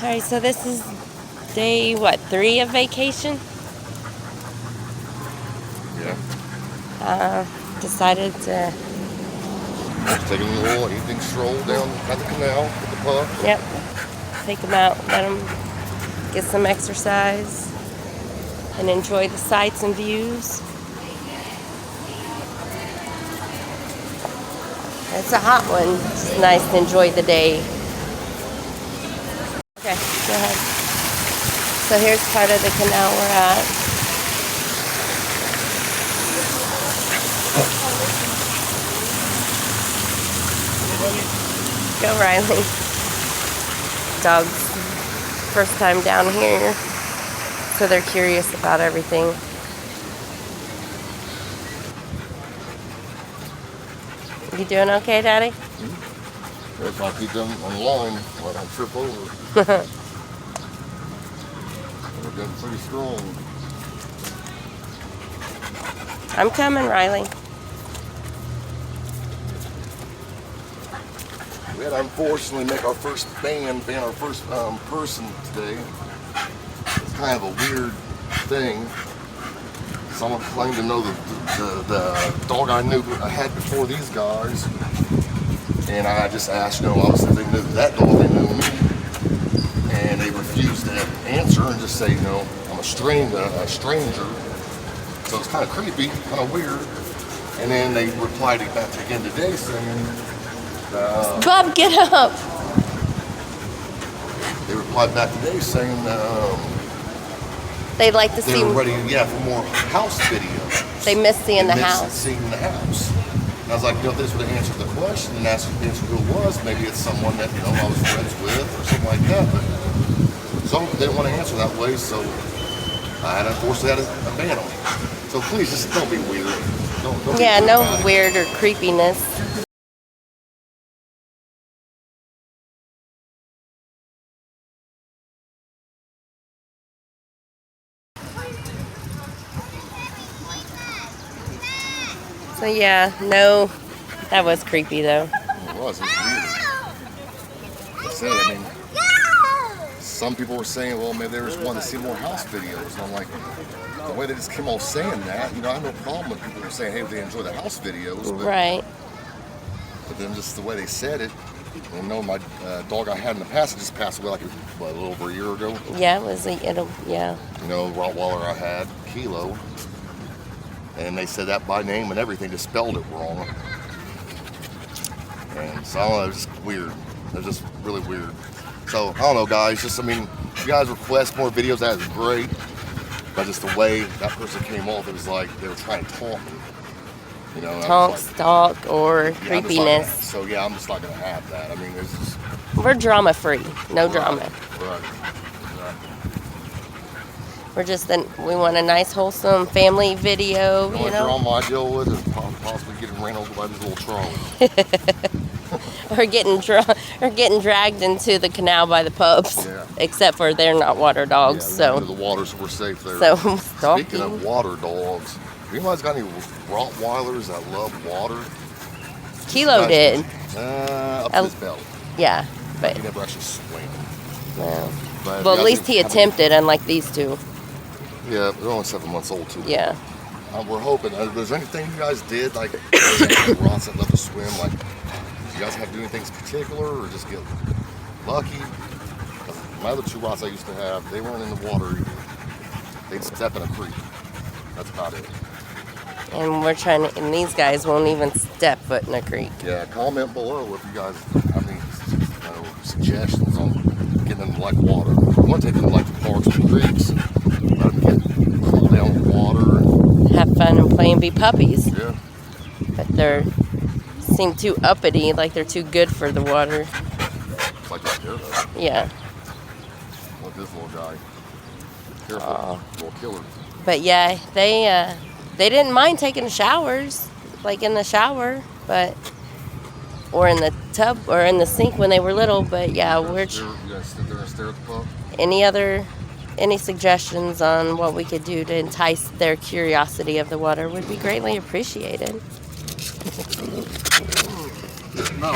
Alright, so this is day, 3 of vacation? Yeah. Decided to... Just taking a little evening stroll down by the canal with the pup. Yep. Take them out, let them get some exercise, and enjoy the sights and views. It's a hot one. It's nice to enjoy the day. Okay, go ahead. So here's part of the canal we're at. Go, Riley. Dog's first time down here, so they're curious about everything. You doing okay, Daddy? Mm-hmm. If I keep them on line, I don't trip over. They're getting pretty strong. I'm coming, Riley. We had to unfortunately make our first ban our first person today. It's kind of a weird thing. Someone claimed to know the dog I knew I had before these guys, and I just asked, obviously they knew that dog, they knew me, and they refused to answer and just say, I'm a stranger. So it's kind of creepy, kind of weird. And then they replied back again today saying, Bob, get up! They replied back today saying They'd like to see. They were ready, for more house videos. They miss seeing the house. Seeing the house. And I was like, if this would have answered the question and answered who it was, maybe it's someone that I was friends with or something like that. But some didn't want to answer that way, so I had unfortunately had a ban on it. So please, just don't be weird. Don't yeah, be no weird or creepiness. So yeah, no, that was creepy though. It was weird. Some people were saying, well, maybe they just wanted to see more house videos. And I'm like, the way they just came off saying that, I have no problem with people saying, hey, they enjoy the house videos. But, right. But then just the way they said it, my dog I had in the past just passed away a little over a year ago. Yeah, it was yeah. Rottweiler I had, Kilo. And they said that by name and everything, just spelled it wrong. And so, I don't know, it was just weird. It was just really weird. So, I don't know, guys. If you guys request more videos, that is great. But just the way that person came off, it was like they were trying to taunt me. Stalk, or creepiness. So, I'm just not going to have that. It's just... We're drama-free. No drama. Right. We're we want a nice, wholesome family video, The only drama I deal with is possibly getting ran over by these little trolleys. or getting dragged into the canal by the pups. Yeah. Except for they're not water dogs, so. Into the water, so we're safe there. So, speaking of water dogs, anybody's got any Rottweilers that love water? Kilo did. Up to his belly. Yeah, but he never actually swam. No. Well, at least he attempted, unlike these two. Yeah, they're only 7 months old too. Yeah. We're hoping. Was there anything you guys did, like Rots that love to swim? Like, did you guys have to do anything particular, or just get lucky? My other 2 Rots I used to have, they weren't in the water either. They'd step in a creek. That's about it. And and these guys won't even step foot in a creek. Yeah, comment below if you guys have any suggestions on getting them to like water. I want to take them to the parks and creeks, let them cool down with water. Have fun and play and be puppies. Yeah. But seem too uppity, like they're too good for the water. Like right there, though. Yeah. Look at this little guy. Careful, little killer. But yeah, they didn't mind taking showers, like in the shower, or in the tub or in the sink when they were little. But yeah, You guys sit there and stare at the pup? Any suggestions on what we could do to entice their curiosity of the water would be greatly appreciated. No.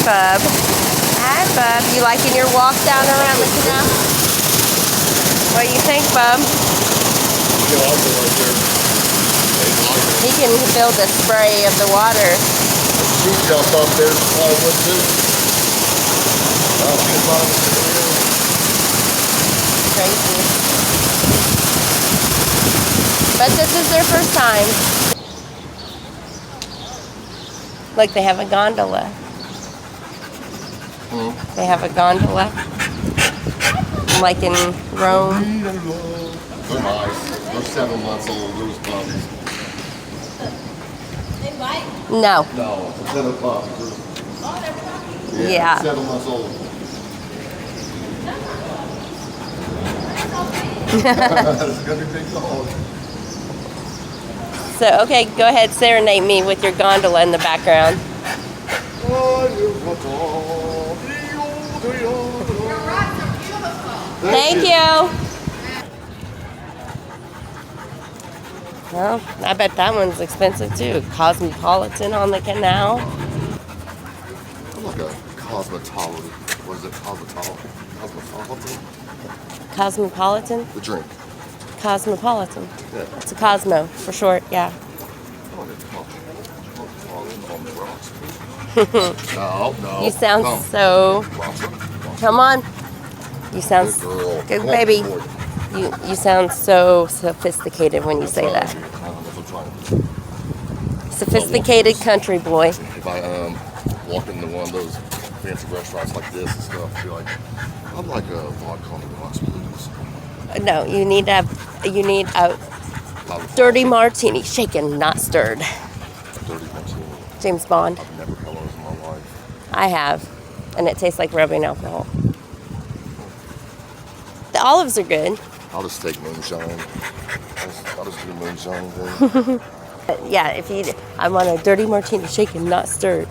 Bub. Hi, Bub. You liking your walk down around the canal? What do you think, Bub? You like it right there. They like it. He can feel the spray of the water. She jumped up there, probably would too. Crazy. But this is their first time. Look, they have a gondola. They have a gondola. Like in Rome. They're nice. They're 7 months old, those puppies. No. No, it's a puppy. Yeah. 7 months old. That's gonna be big dog. So, okay, go ahead, serenade me with your gondola in the background. Thank you. Well, I bet that one's expensive too. Cosmopolitan on the canal. I'm like a cosmetology. What is it? Cosmopolitan? Cosmopolitan? The drink. Cosmopolitan. Yeah. It's a Cosmo for short, yeah. No. You sound Come. so. Come on. You sound Good girl. good, Come on, baby. boy. You sound so sophisticated when you say that. Sophisticated country boy. If I walk into one of those fancy restaurants like this and stuff, I'd be like, I'd like a vodka on the rocks, please. No, you need a dirty martini, shaken, not stirred. Dirty martini. James Bond. I've never had one of those in my life. I have, and it tastes like rubbing alcohol. The olives are good. I'll just take moonshine. I'll just do moonshine then. Yeah, I want a dirty martini, shaken, not stirred.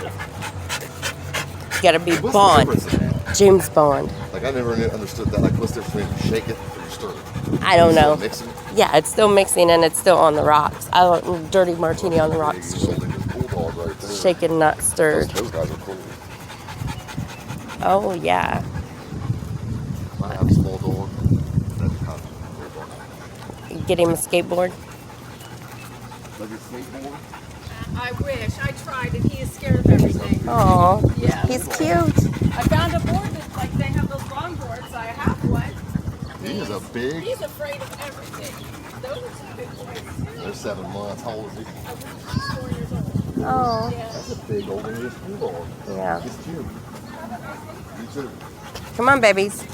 You gotta be What's Bond. the difference in that? James Bond. Like, I never understood that. Like, what's the difference between shake it and stir it? I don't know. Mixing? Yeah, it's still mixing and it's still on the rocks. I want dirty martini on the rocks. Bulldog right there. Shaken, not stirred. Those guys are cool. Oh, yeah. I have a small dog. That'd be kind of cool. Get him a skateboard. Like a skateboard? I wish. I tried, and he is scared of everything. Oh, Yeah. he's cute. I found a board that, like, they have those long boards. I have one. He is a big. He's afraid of everything. Those are some big boys, too. They're 7 months. How old is he? He's 4 years old. Oh, Yeah. That's a big old English bulldog. yeah. He's cute. You too. Come on, babies.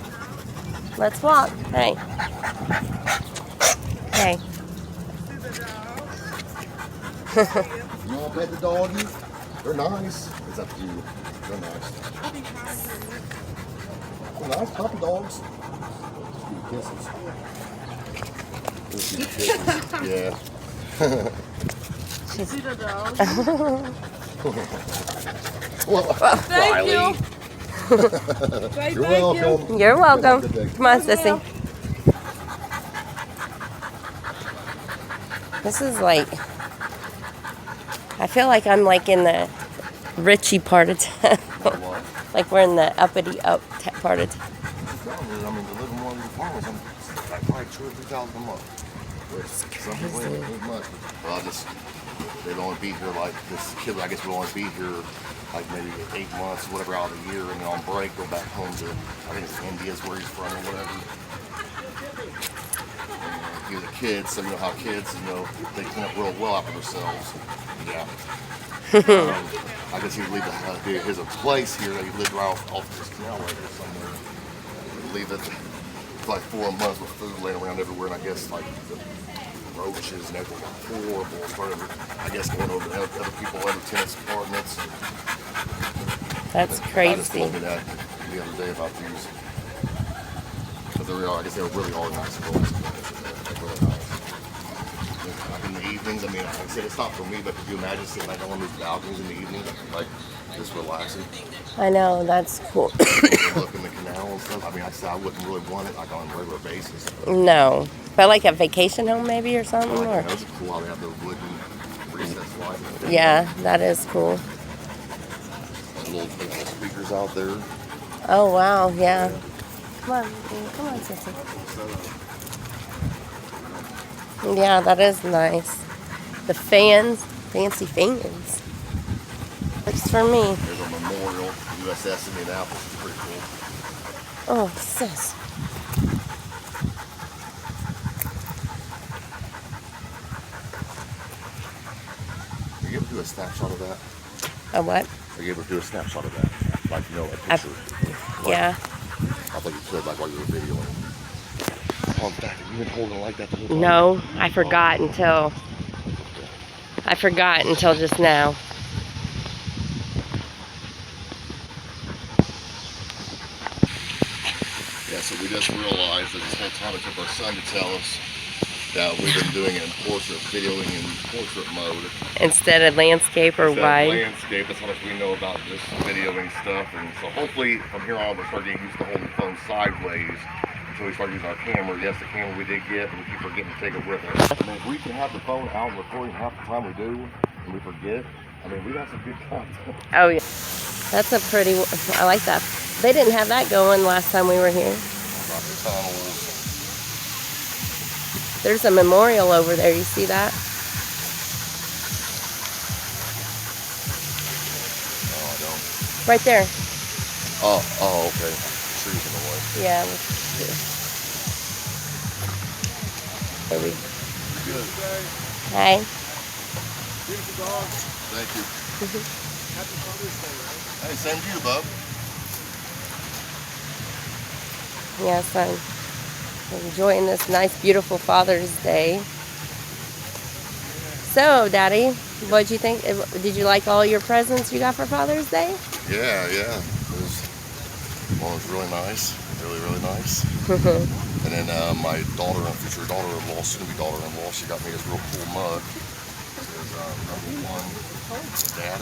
Let's walk. Hey. Hey. You want to pet the doggy? They're nice. It's up to you. They're nice. They're nice puppy dogs. Just give you kisses. Yeah. See the dog? Well, Thank you. Say you're thank welcome. You're welcome. Good day. Come on, sissy. This is like, I feel like I'm like in the Richie part of town. What? Like we're in the uppity part of town. I mean, to live in one of these apartments, I'm like probably $2,000 or $3,000 a month. Which some people ain't much. But they'd only be here like this kid. I guess would only be here like maybe 8 months, whatever, out of the year, and then on break go back home to, I think it's Indy is where he's from or whatever. He was a kid, so you know how kids, they clean up real well after themselves. Yeah. I guess he would leave his place here. He lived right off this canal right here somewhere. He'd leave it for like 4 months with food laying around everywhere, and I guess like the roaches and everything got horrible. Started, I guess, going over to other people, other tenants' apartments. That's I just crazy. told me that the other day about these. But I guess they really are nice girls. They're really nice. Like in the evenings, I mean, like I said, it's not for me, but could you imagine sitting like on these balconies in the evening, like just relaxing? I know, that's cool. Look in the canal and stuff. I mean, I said I wouldn't really want it like on a regular basis. No. But like a vacation home maybe or something? Like, Or? it's cool how they have the wooden recessed lighting. Yeah, that is cool. little speakers out there. Oh, wow, yeah. Come on, Sissy. Yeah, that is nice. The fans, fancy fans. Looks for me. There's a memorial, USS Indianapolis. It's pretty cool. Oh, sis. Are you able to do a snapshot of that? A what? Are you able to do a snapshot of that? Like, you know, a picture. Yeah. I thought you could, like, while you were videoing. Oh, in fact, have you been holding it like that the whole time? No, I forgot until just now. Yeah, so we just realized that this whole time it took our son to tell us that we've been doing it in portrait, videoing in portrait mode. Instead of landscape or Instead wide. of landscape, that's how much we know about this videoing stuff. And so hopefully from here on we'll start getting used to holding the phone sideways until we start using our camera. Yes, the camera we did get, but we keep forgetting to take it with us. I mean, if we can have the phone out and recording half the time we do, and we forget, I mean, we got some good content. Oh, yeah. That's a pretty, I like that. They didn't have that going last time we were here. About the tunnels. There's a memorial over there. You see that? Oh, I don't. Right there. Oh, okay. Trees in the way. Yeah. There we Good. Hi. Beautiful dog. Thank you. Happy Father's Day, right? Hey, same to you, bub. Yes, I'm enjoying this nice, beautiful Father's Day. So, Daddy, what'd you think? Did you like all your presents you got for Father's Day? Yeah. It was really nice. Really, really nice. And then my daughter, future daughter-in-law, soon-to-be daughter-in-law, she got me this real cool mug. It says, #1, Dad.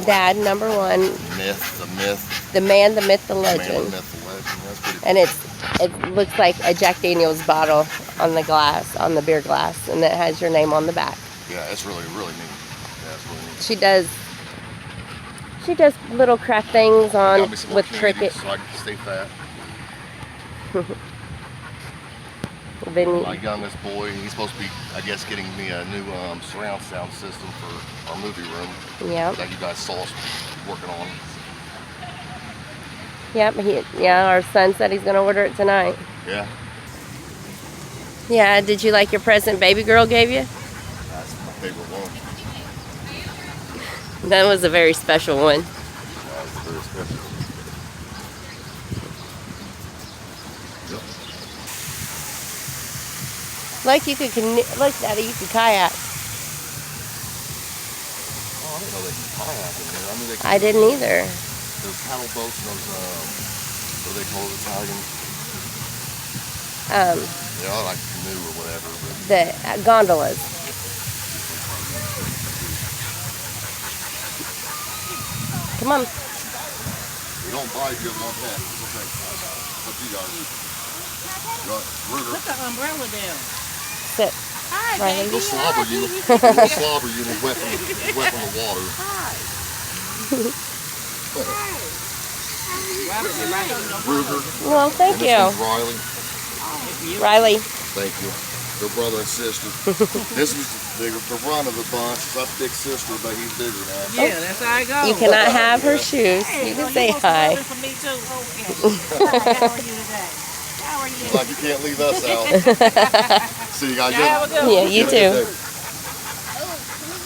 Dad, number one. Myth, the myth. The man, the myth, the The man, legend. the myth, the legend. That's pretty cool. And it looks like a Jack Daniels bottle on the glass, on the beer glass, and it has your name on the back. Yeah, it's really, really neat. Yeah, it's really neat. She does little craft things on Got me some more with candy cricket. so I can stay fat. Then My youngest boy, he's supposed to be, I guess, getting me a new surround sound system for our movie room yeah, that you guys saw us working on. yep. Our son said he's gonna order it tonight. Yeah, Yeah. Did you like your present baby girl gave you? that's my favorite one. That was a very special one. That was very special. Yep. Like you could, look, Daddy, you could kayak. Oh, I didn't know they could kayak in there. I knew they could. I didn't either. Those paddle boats and those, what are they called, Italian? Yeah, like canoe or whatever. But The gondolas. Come on. we don't buy if you have one pet. It's okay. What you got? Ruger. Put the umbrella down. Sit. Hi, Riley. He'll slobber you. He'll slobber you and he's wet from the water. Ruger. Well, thank And this you. one's Riley. Riley. Thank you. They're brother and sister. This is the run of the bunch. It's not big sister, but he's bigger now. Yeah, that's how I go. You cannot have her shoes. You can say hi. For me too. Okay. How are you today? How are you? Like you can't leave us out. See you guys. Have a good one. Yeah, you Have a good too. day.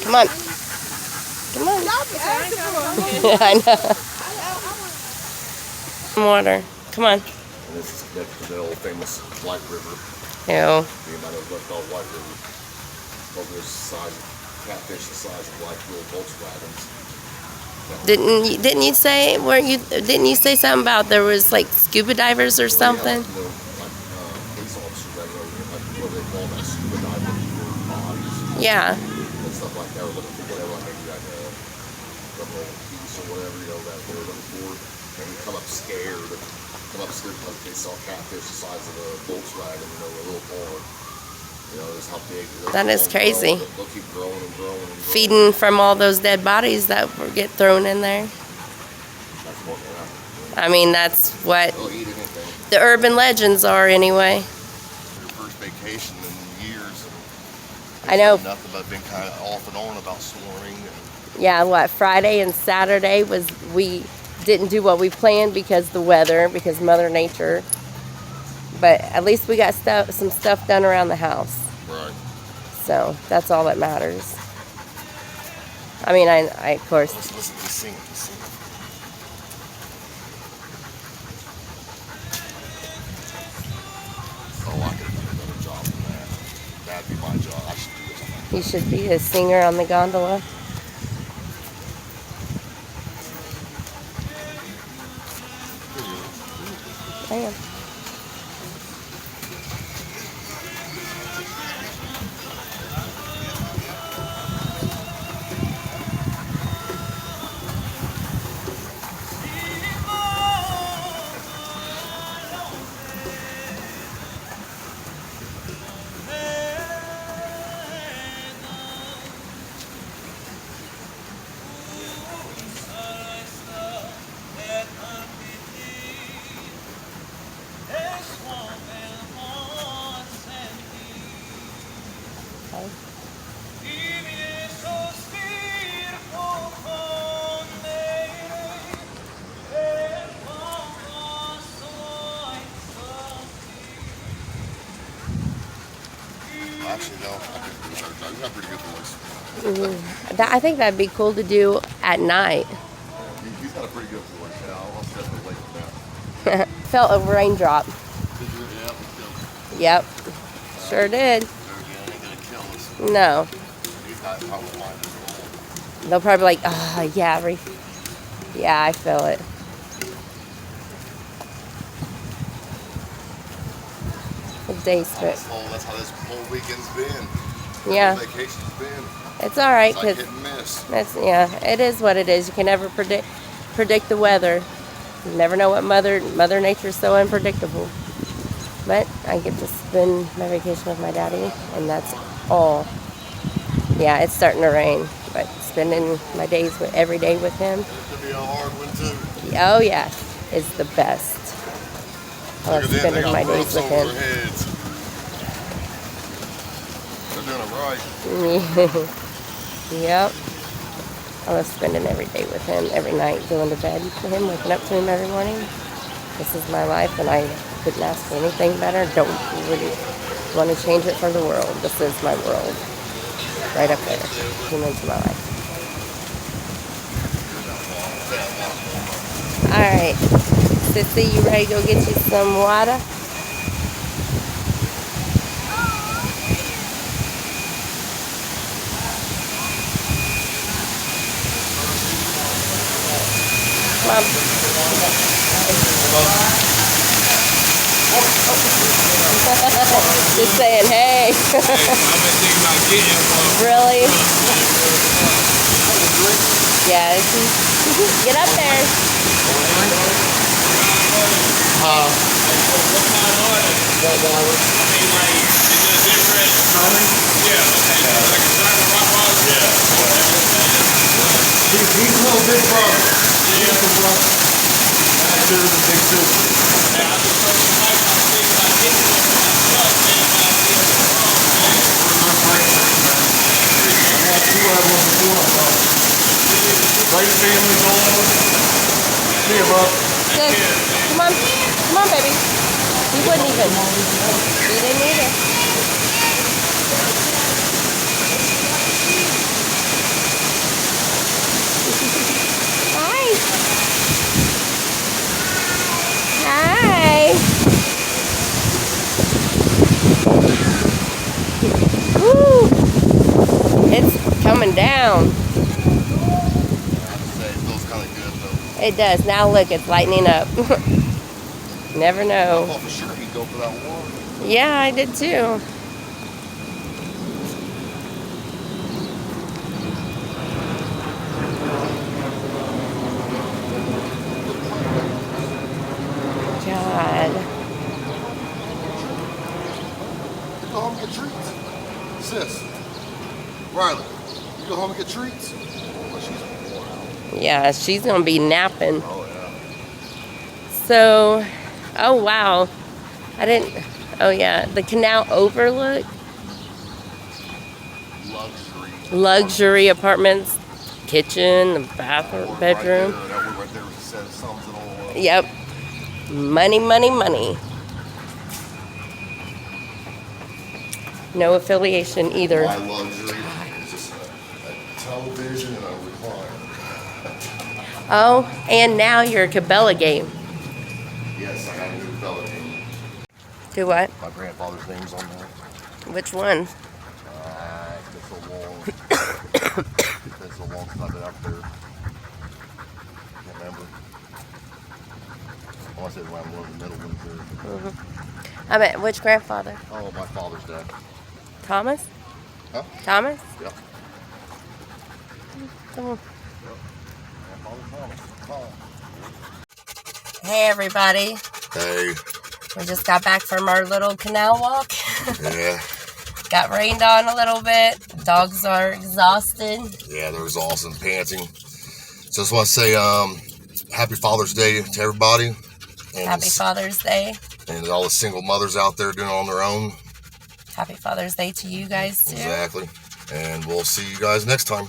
Come on. Come on. I know. Some water. Come on. And this is next to the old famous White River. Ew. You might know what's called White River. Well, there's catfish the size of like little Volkswagens. Didn't you say something about there was like scuba divers or something? Yeah, like police officers that go, like what they call that scuba diving for bodies Yeah. and stuff like that, or looking for whatever, like maybe like a piece or whatever, you know, that they're looking for, and you come up scared because they saw catfish the size of a Volkswagen, you know, a little car. You know, that's how big. That is crazy. They'll keep growing and growing and growing. Feeding from all those dead bodies that get thrown in there. Well, yeah. I mean, that's what They'll eat anything. the urban legends are anyway. Your first vacation in years. I know. Nothing but been kind of off and on about snoring. Yeah, what, Friday and Saturday we didn't do what we planned because the weather, because Mother Nature. But at least we got some stuff done around the house. Right. So that's all that matters. I mean, I of course. Listen to sing. Oh, I could do a better job than that. That'd be my job. I should do this. You should be a singer on the gondola. I am. Actually, no. I could do a better job. You got a pretty good voice. I think that'd be cool to do at night. He's got a pretty good voice. Yeah, I'll definitely wait with that. Felt a raindrop. Yeah, Yep. Sure did. ain't gonna kill us. No. He's not probably mine as They'll probably be like, oh, yeah, yeah, I feel it. The day spent. That's how this whole weekend's been. Yeah. The vacation's been. It's all right, It's like because hit and miss. yeah, it is what it is. You can never predict the weather. You never know what Mother Nature's so unpredictable. But I get to spend my vacation with my daddy, and that's all. Yeah, it's starting to rain, but spending my days every day with him. It's gonna be a hard one too. Oh yeah, is the best. I love Look at them, they spending got my days roofs with over him. their heads. They're doing it right. Yep. I love spending every day with him, every night, going to bed with him, waking up to him every morning. This is my life, and I couldn't ask for anything better. Don't really want to change it for the world. This is my world. Right up there. Came into my life. Alright. Sissy, you ready to go get you some water? Mom. Just saying, hey. I've been thinking about getting one. Really? Yeah. Get up there. Rottweiler. I mean, like, is it different? Yeah, okay. Like a giant Rottweiler? Yeah. He's a little big brother. He's a brother. That's a big too. Yeah, I just told your wife I'm thinking about getting one for myself, man, but I see it's wrong, man. I got two of them before. Great family going. See you, bub. Sis, come on. Come on, baby. He wouldn't even. He didn't either. Hi. Hi. Woo. It's coming down. It feels kind of good though. It does. Now look, it's lightening up. Never I know. thought for sure he'd go for that one. Yeah, I did too. God. You go home and get treats. Sis. Riley, you go home and get treats? Well, she's worn out. Yeah, she's gonna be napping. Oh, yeah. So, oh wow. I didn't, oh yeah, the canal overlook. Luxury apartments, kitchen, bathroom, bedroom. That one right there says sums it all up. Yep. Money, money, money. No affiliation either. My luxury is just a television and a recliner. Oh, and now you're a Cabela game. Yes, I got a new fella name. Do what? My grandfather's name's on there. Which one? It's so long. It's so long since I've been up there. Can't remember. I want to say around one of the middle ones there. I mean, which grandfather? Oh, my father's dad. Thomas? Huh? Thomas? Yep. Come on. Grandfather Thomas. Hey, everybody. Hey. We just got back from our little canal walk. Yeah. Got rained on a little bit. Dogs are exhausted. Yeah, they're exhausted and panting. So I just want to say happy Father's Day to everybody. And Happy Father's Day. And all the single mothers out there doing it on their own. Happy Father's Day to you guys, too. Exactly. And we'll see you guys next time.